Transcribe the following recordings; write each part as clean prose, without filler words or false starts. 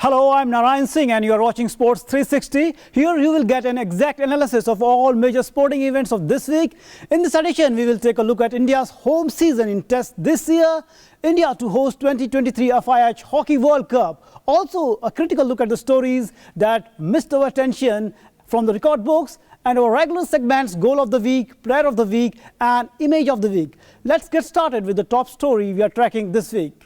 Hello, I'm Narayan Singh and you are watching Sports 360. Here you will get an exact analysis of all major sporting events of this week. In this edition, we will take a look at India's home season in Test this year, India to host 2023 FIH Hockey World Cup. Also, a critical look at the stories that missed our attention from the record books and our regular segments Goal of the Week, Player of the Week and Image of the Week. Let's get started with the top story we are tracking this week.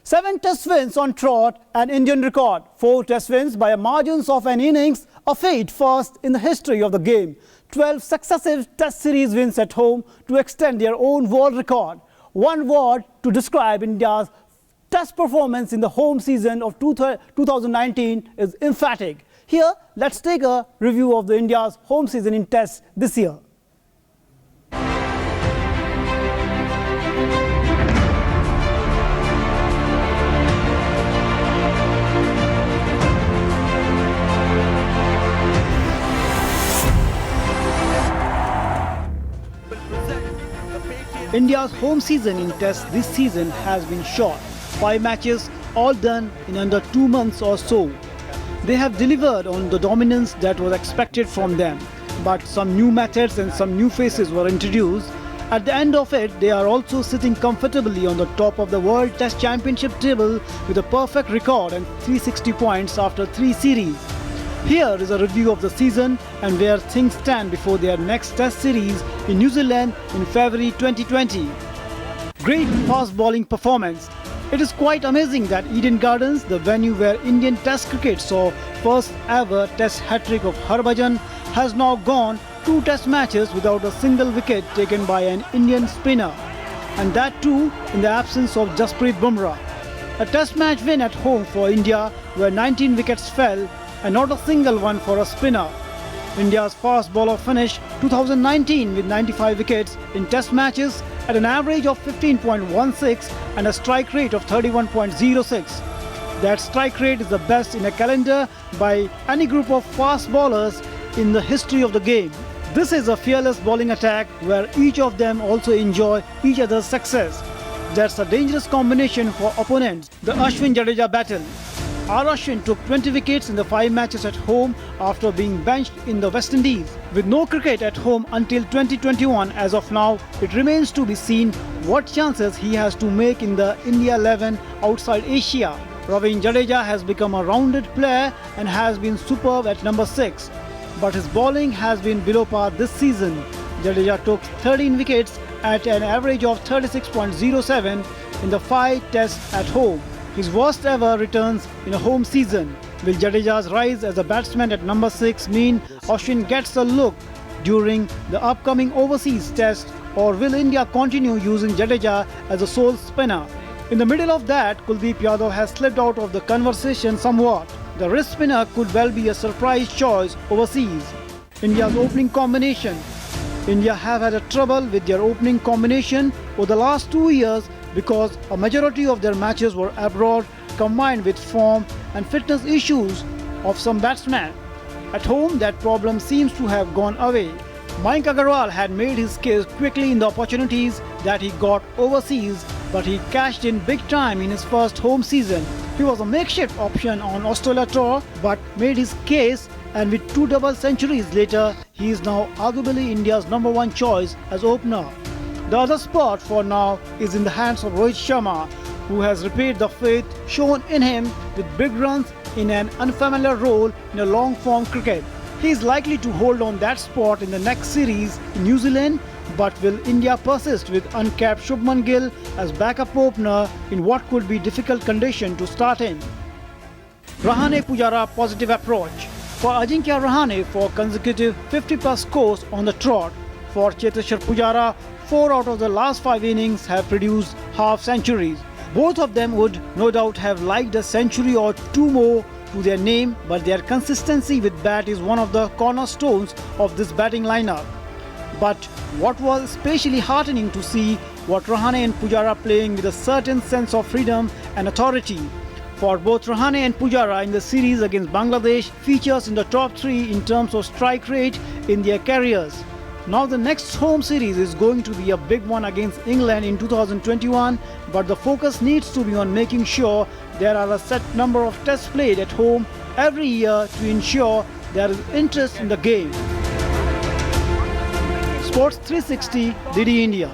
7 test wins on trot, an Indian record. 4 test wins by a margins of an innings, a feat first in the history of the game. 12 successive test series wins at home to extend their own world record. One word to describe India's test performance in the home season of 2019 is emphatic. Here, let's take a review of the India's home season in Test this year. India's home season in Test this season has been short. 5 matches, all done in under 2 months or so. They have delivered on the dominance that was expected from them. But some new methods and some new faces were introduced. At the end of it, they are also sitting comfortably on the top of the World Test Championship table with a perfect record and 360 points after 3 series. Here is a review of the season and where things stand before their next test series in New Zealand in February 2020. Great fast bowling performance. It is quite amazing that Eden Gardens, the venue where Indian Test cricket saw first ever Test hat-trick of Harbhajan, has now gone 2 Test matches without a single wicket taken by an Indian spinner. And that too in the absence of Jasprit Bumrah. A Test match win at home for India where 19 wickets fell and not a single one for a spinner. India's fast bowler finished 2019 with 95 wickets in Test matches at an average of 15.16 and a strike rate of 31.06. That strike rate is the best in a calendar by any group of fast bowlers in the history of the game. This is a fearless bowling attack where each of them also enjoy each other's success. That's a dangerous combination for opponents. The Ashwin-Jadeja battle. R. Ashwin took 20 wickets in the 5 matches at home after being benched in the West Indies. With no cricket at home until 2021 as of now, it remains to be seen what chances he has to make in the India 11 outside Asia. Ravin Jadeja has become a rounded player and has been superb at number 6. But his bowling has been below par this season. Jadeja took 13 wickets at an average of 36.07 in the 5 tests at home. His worst ever returns in a home season. Will Jadeja's rise as a batsman at number 6 mean Ashwin gets a look during the upcoming overseas test, or will India continue using Jadeja as a sole spinner? In the middle of that, Kuldeep Yadav has slipped out of the conversation somewhat. The wrist spinner could well be a surprise choice overseas. India's opening combination. India have had a trouble with their opening combination over the last 2 years because a majority of their matches were abroad, combined with form and fitness issues of some batsmen. At home, that problem seems to have gone away. Mayank Agarwal had made his case quickly in the opportunities that he got overseas, but he cashed in big time in his first home season. He was a makeshift option on Australia tour, but made his case, and with 2 double centuries later, he is now arguably India's number 1 choice as opener. The other spot for now is in the hands of Rohit Sharma, who has repaid the faith shown in him with big runs in an unfamiliar role in a long-form cricket. He is likely to hold on that spot in the next series in New Zealand, but will India persist with uncapped Shubman Gill as backup opener in what could be difficult condition to start in? Rahane Pujara positive approach. For Ajinkya Rahane for consecutive 50+ scores on the trot. For Cheteshwar Pujara, 4 out of the last 5 innings have produced half centuries. Both of them would no doubt have liked a century or 2 more to their name, but their consistency with bat is one of the cornerstones of this batting lineup. But what was especially heartening to see was Rahane and Pujara playing with a certain sense of freedom and authority. For both Rahane and Pujara in the series against Bangladesh features in the top 3 in terms of strike rate in their careers. Now the next home series is going to be a big one against England in 2021, but the focus needs to be on making sure there are a set number of tests played at home every year to ensure there is interest in the game. Sports 360, DD India.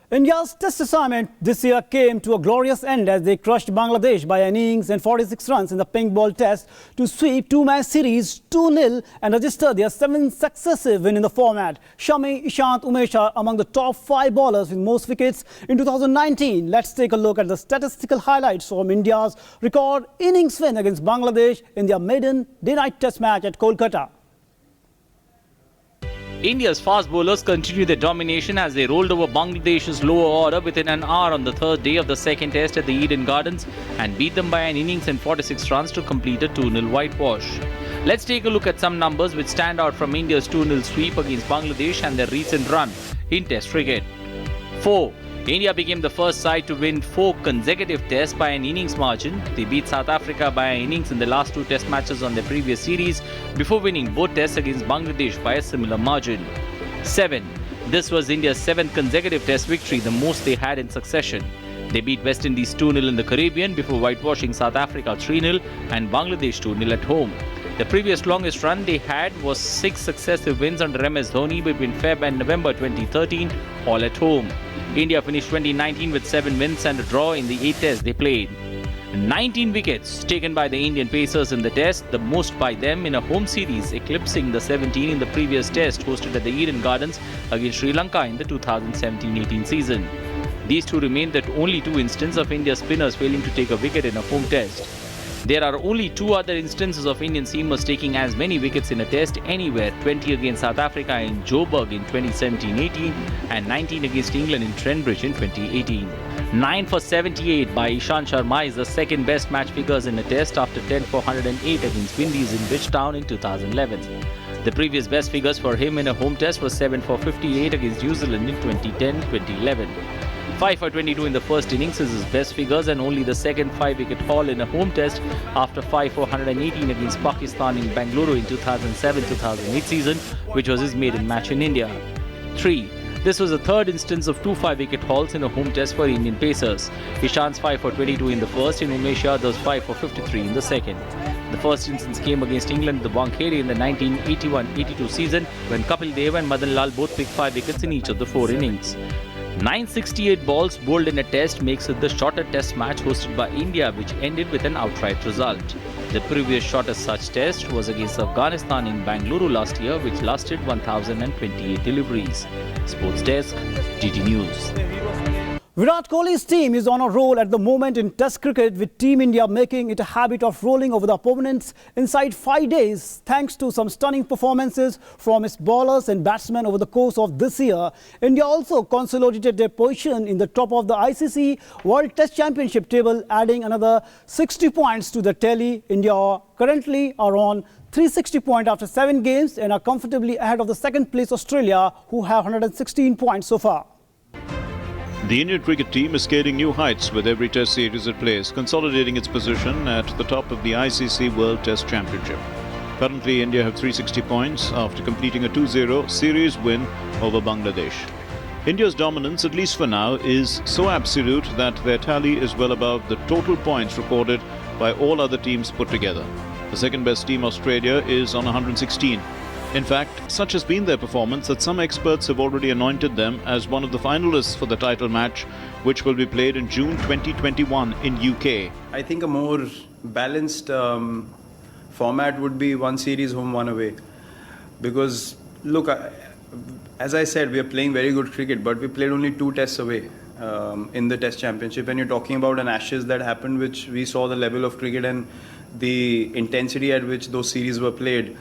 India's test assignment this year came to a glorious end as they crushed Bangladesh by an innings and 46 runs in the pink ball test to sweep two-match series 2-0 and register their 7th successive win in the format. Shami, Ishant, Umesh are among the top 5 bowlers with most wickets in 2019. Let's take a look at the statistical highlights from India's record innings win against Bangladesh in their maiden day-night test match at Kolkata. India's fast bowlers continued their domination as they rolled over Bangladesh's lower order within an hour on the third day of the second test at the Eden Gardens and beat them by an innings and 46 runs to complete a 2-0 whitewash. Let's take a look at some numbers which stand out from India's 2-0 sweep against Bangladesh and their recent run in Test cricket. 4. India became the first side to win 4 consecutive tests by an innings margin. They beat South Africa by an innings in the last 2 test matches on their previous series before winning both tests against Bangladesh by a similar margin. 7. This was India's 7th consecutive test victory, the most they had in succession. They beat West Indies 2-0 in the Caribbean before whitewashing South Africa 3-0 and Bangladesh 2-0 at home. The previous longest run they had was 6 successive wins under MS Dhoni between Feb and November 2013, all at home. India finished 2019 with 7 wins and a draw in the 8 tests they played. 19 wickets taken by the Indian Pacers in the test, the most by them in a home series, eclipsing the 17 in the previous test hosted at the Eden Gardens against Sri Lanka in the 2017-18 season. These two remain the only 2 instances of India's spinners failing to take a wicket in a home test. There are only 2 other instances of Indian seamers taking as many wickets in a test anywhere, 20 against South Africa in Joburg in 2017-18 and 19 against England in Trent in 2018. 9 for 78 by Ishant Sharma is the second best match figures in a test after 10 for 108 against Windies in Bridgetown in 2011. The previous best figures for him in a home test was 7 for 58 against New Zealand in 2010-2011. 5 for 22 in the first innings is his best figures and only the second 5-wicket haul in a home test after 5 for 118 against Pakistan in Bengaluru in 2007-2008 season, which was his maiden match in India. 3. This was the third instance of 2 5-wicket hauls in a home test for Indian Pacers. Ishant's 5 for 22 in the first and Umesh Yadav's 5 for 53 in the second. The first instance came against England at the Wankhede in the 1981-82 season when Kapil Dev and Madan Lal both picked 5 wickets in each of the 4 innings. 968 balls bowled in a test makes it the shorter test match hosted by India, which ended with an outright result. The previous shortest such test was against Afghanistan in Bengaluru last year, which lasted 1,028 deliveries. Sports Desk, DD News. Virat Kohli's team is on a roll at the moment in Test cricket, with Team India making it a habit of rolling over the opponents inside 5 days thanks to some stunning performances from its bowlers and batsmen over the course of this year. India also consolidated their position in the top of the ICC World Test Championship table, adding another 60 points to the tally. India currently are on 360 points after 7 games and are comfortably ahead of the second place Australia, who have 116 points so far. The Indian cricket team is scaling new heights with every test series it plays, consolidating its position at the top of the ICC World Test Championship. Currently, India have 360 points after completing a 2-0 series win over Bangladesh. India's dominance, at least for now, is so absolute that their tally is well above the total points recorded by all other teams put together. The second best team, Australia, is on 116. In fact, such has been their performance that some experts have already anointed them as one of the finalists for the title match, which will be played in June 2021 in UK. I think a more balanced format would be 1 series home, 1 away. Because, look, as I said, we are playing very good cricket, but we played only 2 tests away in the Test Championship. And you're talking about an Ashes that happened, which we saw the level of cricket and the intensity at which those series were played.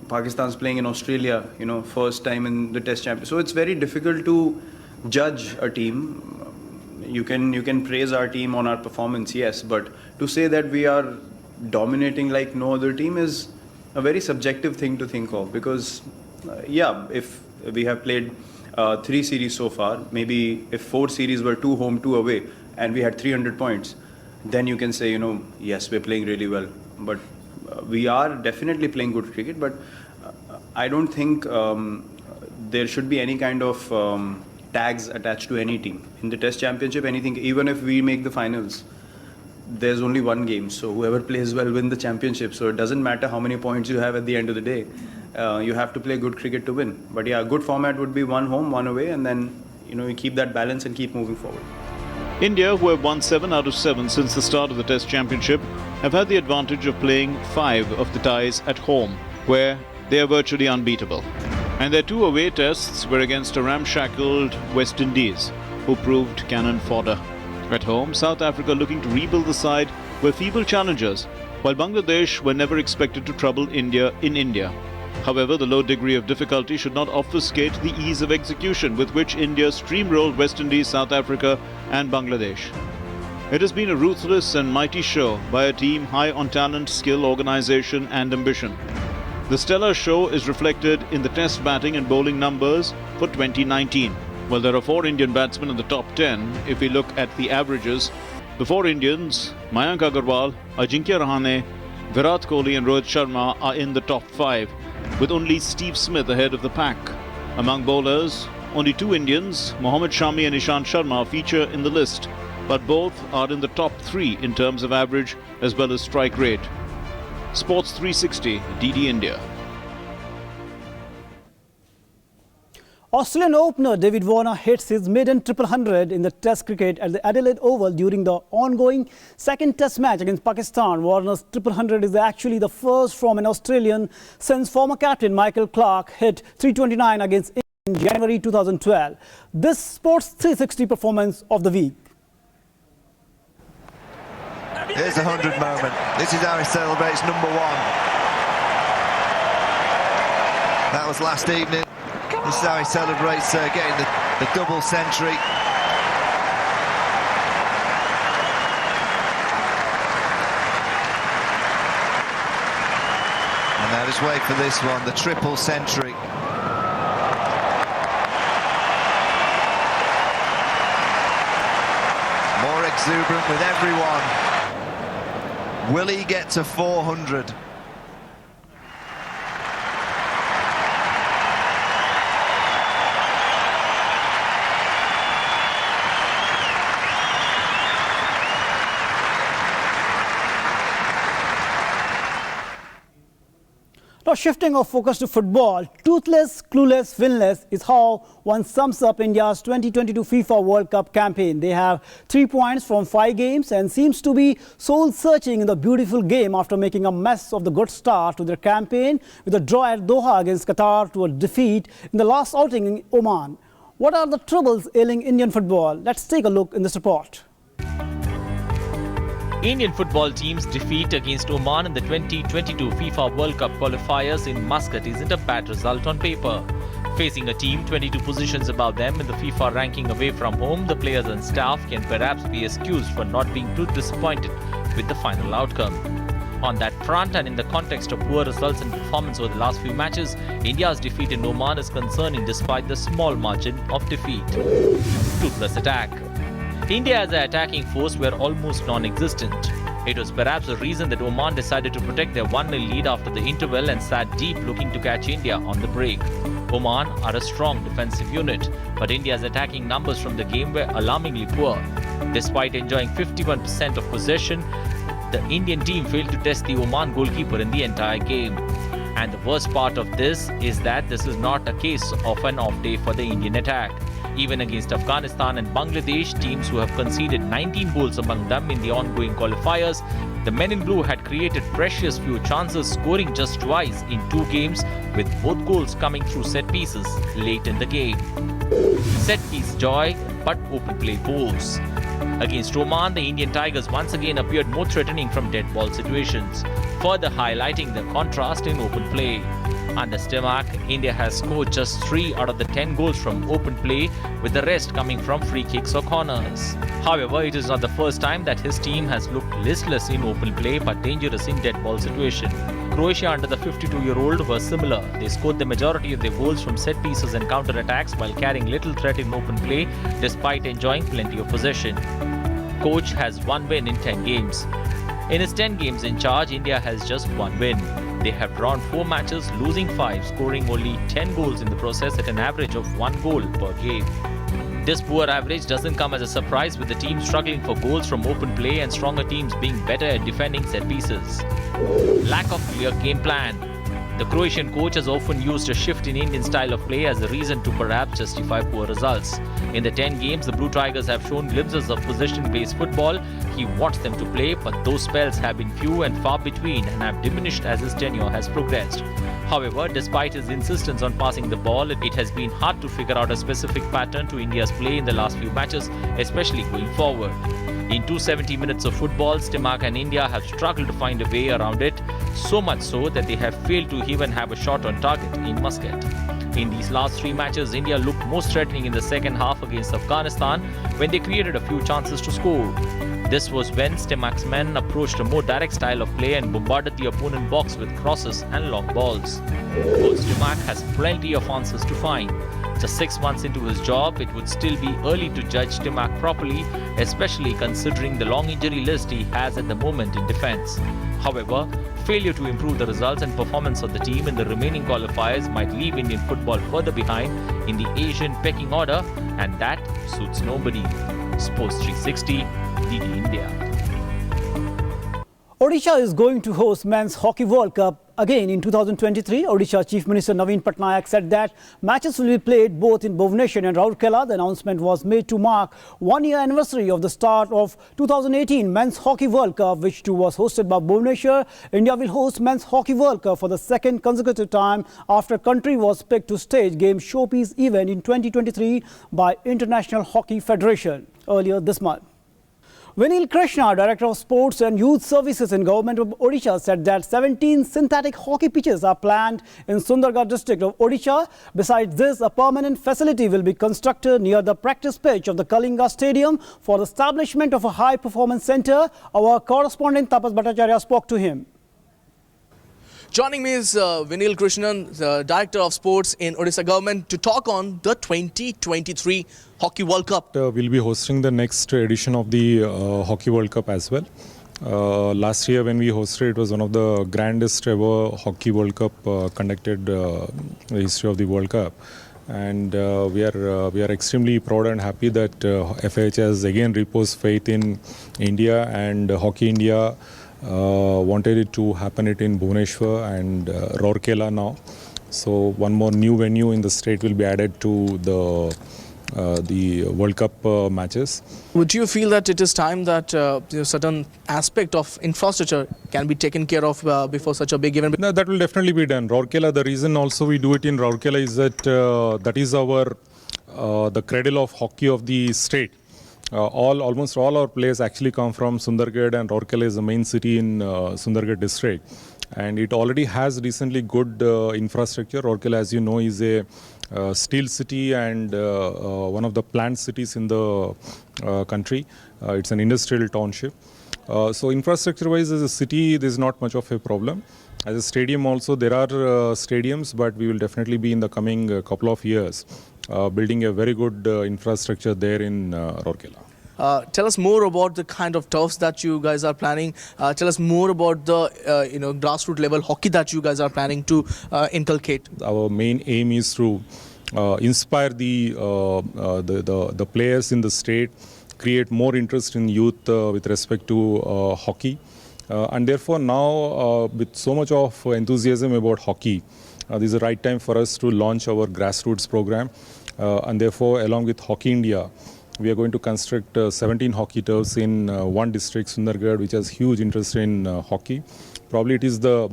Pakistan's playing in Australia, first time in the Test Championship. So it's very difficult to judge a team. You can praise our team on our performance, yes, but to say that we are dominating like no other team is a very subjective thing to think of. Because, if we have played 3 series so far, maybe if 4 series were 2 home, 2 away, and we had 300 points, then you can say, yes, we're playing really well. But we are definitely playing good cricket, but I don't think there should be any kind of tags attached to any team. In the Test Championship, anything, even if we make the finals, there's only one game. So whoever plays well win the championship. So it doesn't matter how many points you have at the end of the day. You have to play good cricket to win. But yeah, a good format would be one home, one away, and then you keep that balance and keep moving forward. India, who have won 7 out of 7 since the start of the Test Championship, have had the advantage of playing 5 of the ties at home, where they are virtually unbeatable. And their 2 away tests were against a ramshackled West Indies, who proved cannon fodder. At home, South Africa, looking to rebuild the side, were feeble challengers, while Bangladesh were never expected to trouble India in India. However, the low degree of difficulty should not obfuscate the ease of execution with which India steamrolled West Indies, South Africa and Bangladesh. It has been a ruthless and mighty show by a team high on talent, skill, organisation and ambition. The stellar show is reflected in the Test batting and bowling numbers for 2019. Well, there are 4 Indian batsmen in the top 10 if we look at the averages. The 4 Indians, Mayank Agarwal, Ajinkya Rahane, Virat Kohli and Rohit Sharma are in the top 5, with only Steve Smith ahead of the pack. Among bowlers, only 2 Indians, Mohammad Shami and Ishant Sharma, feature in the list, but both are in the top 3 in terms of average as well as strike rate. Sports 360, DD India. Australian opener David Warner hits his maiden triple hundred in the Test cricket at the Adelaide Oval during the ongoing second Test match against Pakistan. Warner's triple hundred is actually the first from an Australian since former captain Michael Clarke hit 329 against India in January 2012. This Sports 360 performance of the week. Here's the 100 moment. This is how he celebrates number 1. That was last evening. This is how he celebrates getting the double century. And now just wait for this one, the triple century. More exuberant with everyone. Will he get to 400? Now, shifting our focus to football, toothless, clueless, winless is how one sums up India's 2022 FIFA World Cup campaign. They have 3 points from 5 games and seems to be soul-searching in the beautiful game after making a mess of the good start to their campaign with a draw at Doha against Qatar to a defeat in the last outing in Oman. What are the troubles ailing Indian football? Let's take a look in this report. Indian football team's defeat against Oman in the 2022 FIFA World Cup qualifiers in Muscat isn't a bad result on paper. Facing a team 22 positions above them in the FIFA ranking away from home, the players and staff can perhaps be excused for not being too disappointed with the final outcome. On that front, and in the context of poor results and performance over the last few matches, India's defeat in Oman is concerning despite the small margin of defeat. Toothless attack. India as an attacking force were almost non-existent. It was perhaps the reason that Oman decided to protect their 1-0 lead after the interval and sat deep looking to catch India on the break. Oman are a strong defensive unit, but India's attacking numbers from the game were alarmingly poor. Despite enjoying 51% of possession, the Indian team failed to test the Oman goalkeeper in the entire game. And the worst part of this is that this is not a case of an off day for the Indian attack. Even against Afghanistan and Bangladesh, teams who have conceded 19 goals among them in the ongoing qualifiers, the men in blue had created precious few chances, scoring just twice in 2 games, with both goals coming through set pieces late in the game. Set piece joy, but open play woes. Against Oman, the Indian Tigers once again appeared more threatening from dead ball situations, further highlighting the contrast in open play. Under Stimac, India has scored just 3 out of the 10 goals from open play, with the rest coming from free kicks or corners. However, it is not the first time that his team has looked listless in open play but dangerous in dead ball situation. Croatia under the 52-year-old were similar. They scored the majority of their goals from set pieces and counter-attacks while carrying little threat in open play despite enjoying plenty of possession. Coach has 1 win in 10 games. In his 10 games in charge, India has just 1 win. They have drawn 4 matches, losing 5, scoring only 10 goals in the process at an average of 1 goal per game. This poor average doesn't come as a surprise, with the team struggling for goals from open play and stronger teams being better at defending set pieces. Lack of clear game plan. The Croatian coach has often used a shift in Indian style of play as a reason to perhaps justify poor results. In the 10 games, the Blue Tigers have shown glimpses of possession-based football. He wants them to play, but those spells have been few and far between and have diminished as his tenure has progressed. However, despite his insistence on passing the ball, it has been hard to figure out a specific pattern to India's play in the last few matches, especially going forward. In 270 minutes of football, Stimac and India have struggled to find a way around it, so much so that they have failed to even have a shot on target in Muscat. In these last 3 matches, India looked most threatening in the second half against Afghanistan when they created a few chances to score. This was when Stimac's men approached a more direct style of play and bombarded the opponent box with crosses and long balls. Though Stimac has plenty of answers to find. Just 6 months into his job, it would still be early to judge Stimac properly, especially considering the long injury list he has at the moment in defence. However, failure to improve the results and performance of the team in the remaining qualifiers might leave Indian football further behind in the Asian pecking order, and that suits nobody. Sports 360, DD India. Odisha is going to host Men's Hockey World Cup again in 2023. Odisha Chief Minister Naveen Patnaik said that matches will be played both in Bhubaneswar and Rourkela. The announcement was made to mark 1-year anniversary of the start of 2018 Men's Hockey World Cup, which too was hosted by Bhubaneswar. India will host Men's Hockey World Cup for the second consecutive time after country was picked to stage game showpiece event in 2023 by International Hockey Federation earlier this month. Vinil Krishna, Director of Sports and Youth Services in Government of Odisha, said that 17 synthetic hockey pitches are planned in Sundargarh district of Odisha. Besides this, a permanent facility will be constructed near the practice pitch of the Kalinga Stadium for the establishment of a high-performance centre. Our correspondent Tapas Bhattacharya spoke to him. Joining me is Vinil Krishnan, the Director of Sports in Odisha Government, to talk on the 2023 Hockey World Cup. We'll be hosting the next edition of the Hockey World Cup as well. Last year when we hosted, it was one of the grandest ever Hockey World Cup conducted in the history of the World Cup. And we are extremely proud and happy that FIH has again reposed faith in India, and Hockey India wanted it to happen in Bhubaneswar and Rourkela now. So one more new venue in the state will be added to the World Cup matches. Would you feel that it is time that certain aspect of infrastructure can be taken care of before such a big event? No, that will definitely be done. Rourkela, the reason also we do it in Rourkela is that that is our the cradle of hockey of the state. Almost all our players actually come from Sundargarh, and Rourkela is the main city in Sundargarh district. And it already has recently good infrastructure. Rourkela, as you know, is a steel city and one of the planned cities in the country. It's an industrial township. So infrastructure-wise, as a city, there's not much of a problem. As a stadium also, there are stadiums, but we will definitely be in the coming couple of years building a very good infrastructure there in Rourkela. Tell us more about the kind of turfs that you guys are planning. Tell us more about the grassroots level hockey that you guys are planning to inculcate. Our main aim is to inspire the players in the state, create more interest in youth with respect to hockey. And therefore now with so much of enthusiasm about hockey, this is the right time for us to launch our grassroots program. And therefore, along with Hockey India, we are going to construct 17 hockey turfs in one district, Sundargarh, which has huge interest in hockey. Probably it is the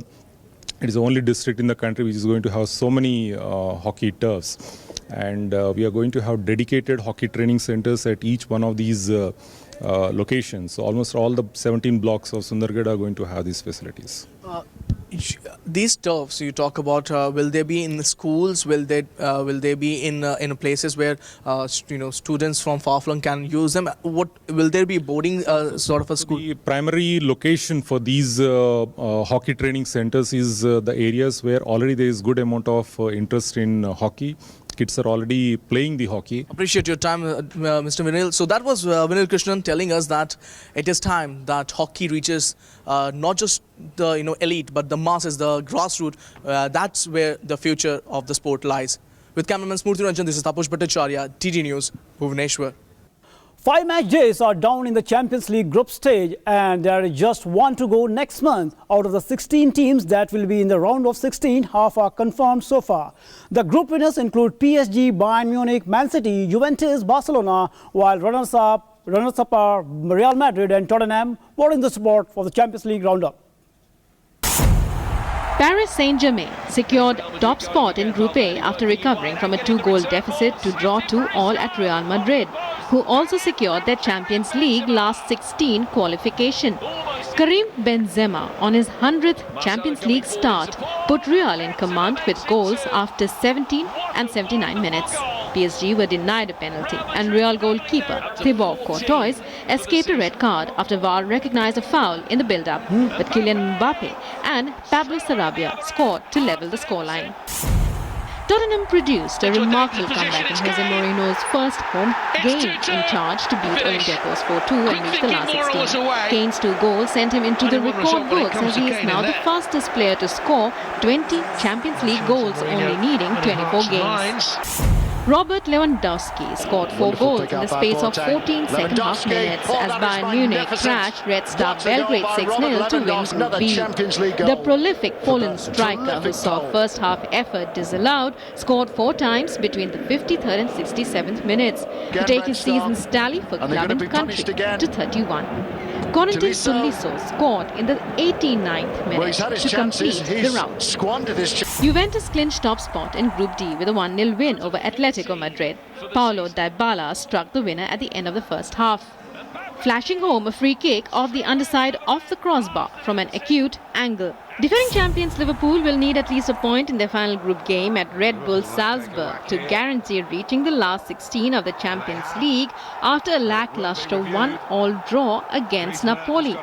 only district in the country which is going to have so many hockey turfs. And we are going to have dedicated hockey training centers at each one of these locations. So almost all the 17 blocks of Sundargarh are going to have these facilities. These turfs you talk about, will they be in the schools? Will they be in places where students from far-flung can use them? What will there be boarding sort of a school? The primary location for these hockey training centers is the areas where already there is good amount of interest in hockey. kids are already playing the hockey. Appreciate your time, Mr. Vinil. So that was Vinil Krishnan telling us that it is time that hockey reaches not just the elite, but the masses, the grassroots. That's where the future of the sport lies. With cameraman Smurti Ranjan, this is Tapush Bhattacharya, TD News, Bhubaneswar. 5 match days are down in the Champions League group stage, and there is just one to go next month. Out of the 16 teams that will be in the round of 16, half are confirmed so far. The group winners include PSG, Bayern Munich, Man City, Juventus, Barcelona, while runners-up are Real Madrid and Tottenham, were in the spot for the Champions League roundup. Paris Saint-Germain secured top spot in Group A after recovering from a 2-goal deficit to draw 2-2 at Real Madrid, who also secured their Champions League last 16 qualification. Karim Benzema, on his 100th Champions League start, put Real in command with goals after 17 and 79 minutes. PSG were denied a penalty, and Real goalkeeper Thibaut Courtois escaped a red card after VAR recognized a foul in the build-up. But Kylian Mbappe and Pablo Sarabia scored to level the scoreline. Tottenham produced a remarkable comeback in Jose Mourinho's first home game in charge to beat Olympiacos 4-2 and reach the last 16. Kane's 2 goals sent him into the record books, as he is now the fastest player to score 20 Champions League goals, only needing 24 games. Robert Lewandowski scored 4 goals in the space of 14 second-half minutes as Bayern Munich thrashed Red Star Belgrade 6-0 to win Group B. The prolific Poland striker, who saw first-half effort disallowed, scored 4 times between the 53rd and 67th minutes to take his season's tally for club and country to 31. Corentin Tolisso scored in the 89th minute to complete the rout. Juventus clinched top spot in Group D with a 1-0 win over Atletico Madrid. Paulo Dybala struck the winner at the end of the first half, flashing home a free kick off the underside of the crossbar from an acute angle. Defending champions Liverpool will need at least a point in their final group game at Red Bull Salzburg to guarantee reaching the last 16 of the Champions League after a lackluster 1-1 draw against Napoli.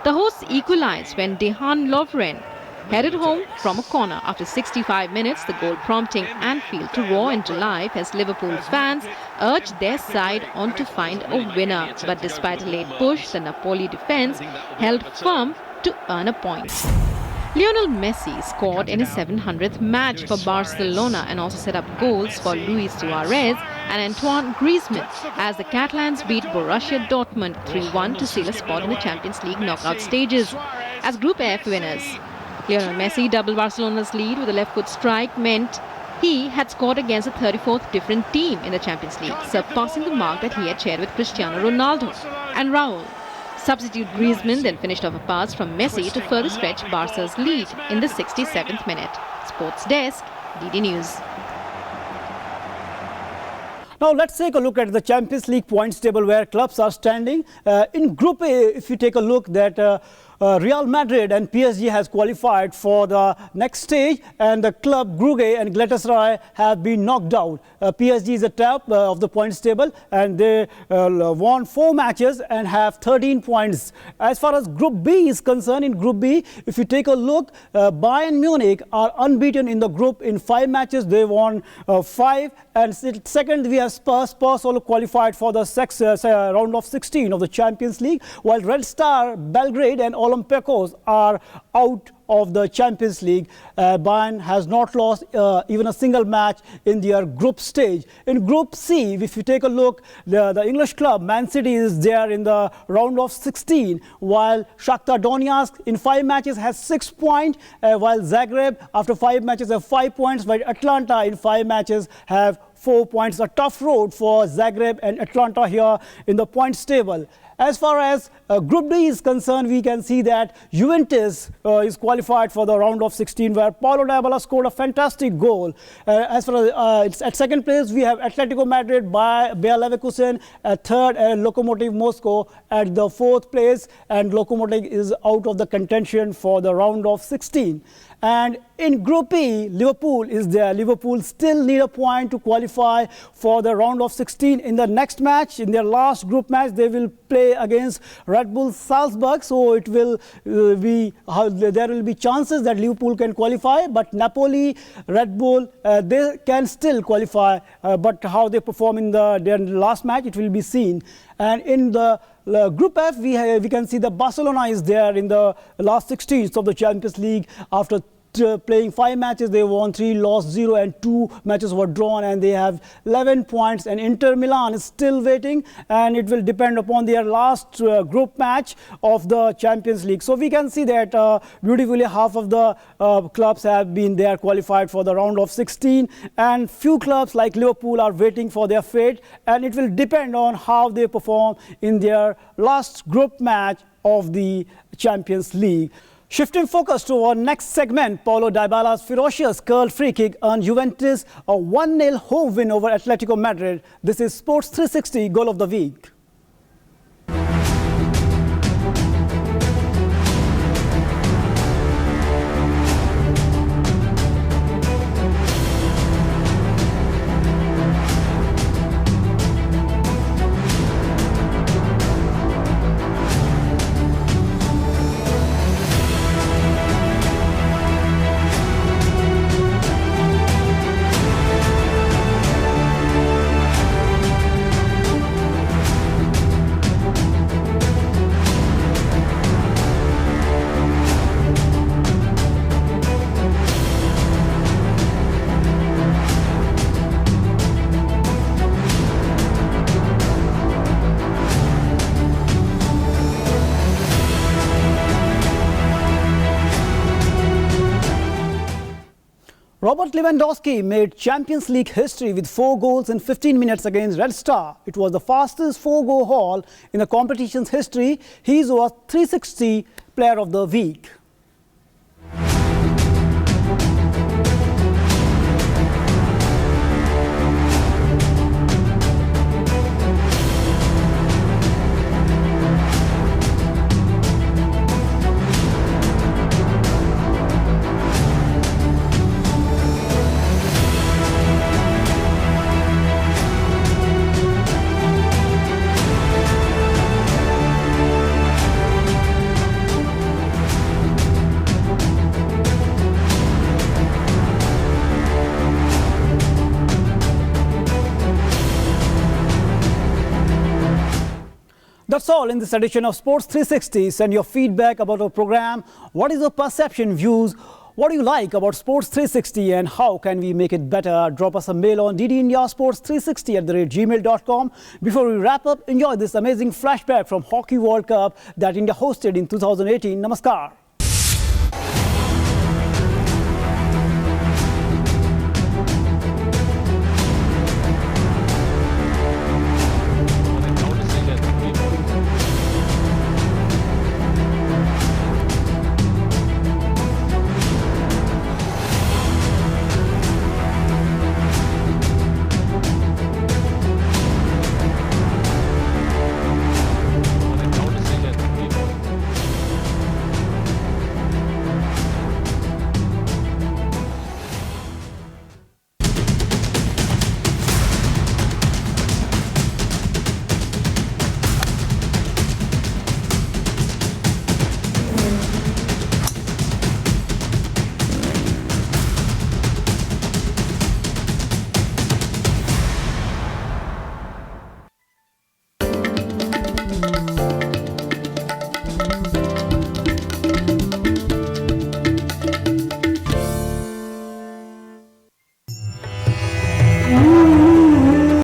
The hosts equalized when Dejan Lovren headed home from a corner after 65 minutes, the goal prompting Anfield to roar into life as Liverpool fans urged their side on to find a winner. But despite a late push, the Napoli defense held firm to earn a point. Lionel Messi scored in his 700th match for Barcelona and also set up goals for Luis Suarez and Antoine Griezmann as the Catalans beat Borussia Dortmund 3-1 to seal a spot in the Champions League knockout stages. As Group F winners, Lionel Messi doubled Barcelona's lead with a left foot strike meant he had scored against a 34th different team in the Champions League, surpassing the mark that he had shared with Cristiano Ronaldo and Raul. Substitute Griezmann then finished off a pass from Messi to further stretch Barca's lead in the 67th minute. Sports Desk, DD News. Now let's take a look at the Champions League points table where clubs are standing. In Group A, if you take a look that Real Madrid and PSG has qualified for the next stage, and the club Brugge and Galatasaray have been knocked out. PSG is at top of the points table, and they won 4 matches and have 13 points. As far as Group B is concerned, in Group B, if you take a look, Bayern Munich are unbeaten in the group in 5 matches. They won 5, and second we have Spurs. Spurs also qualified for the round of 16 of the Champions League, while Red Star Belgrade and Olympiacos are out of the Champions League. Bayern has not lost even a single match in their group stage. In Group C, if you take a look, the English club Man City is there in the round of 16, while Shakhtar Donetsk in 5 matches has 6 points, while Zagreb after 5 matches have 5 points, while Atlanta in 5 matches have 4 points. A tough road for Zagreb and Atlanta here in the points table. As far as Group D is concerned, we can see that Juventus is qualified for the round of 16, where Paulo Dybala scored a fantastic goal. As far as at second place, we have Atletico Madrid, Bayer Leverkusen at third, and Lokomotiv Moscow at the 4th place. And Lokomotiv is out of the contention for the round of 16. And in Group E, Liverpool is there. Liverpool still need a point to qualify for the round of 16. In the next match, in their last group match, they will play against Red Bull Salzburg. So it will there will be chances that Liverpool can qualify. But Napoli, Red Bull, they can still qualify. But how they perform in their last match, it will be seen. And in the Group F, we can see that Barcelona is there in the last 16th of the Champions League. After playing 5 matches, they won 3, lost 0, and 2 matches were drawn, and they have 11 points. And Inter Milan is still waiting, and it will depend upon their last group match of the Champions League. So we can see that beautifully half of the clubs have been there qualified for the round of 16, and few clubs like Liverpool are waiting for their fate, and it will depend on how they perform in their last group match of the Champions League. Shifting focus to our next segment, Paulo Dybala's ferocious curl free kick earned Juventus a 1-0 home win over Atletico Madrid. This is Sports 360 Goal of the Week. Robert Lewandowski made Champions League history with 4 goals in 15 minutes against Red Star. It was the fastest 4-goal haul in the competition's history. He was 360 Player of the Week. That's all in this edition of Sports 360. Send your feedback about our program. What is your perception, views? What do you like about Sports 360 and how can we make it better? Drop us a mail on ddindiasports360@gmail.com. Before we wrap up, enjoy this amazing flashback from Hockey World Cup that India hosted in 2018. Namaskar.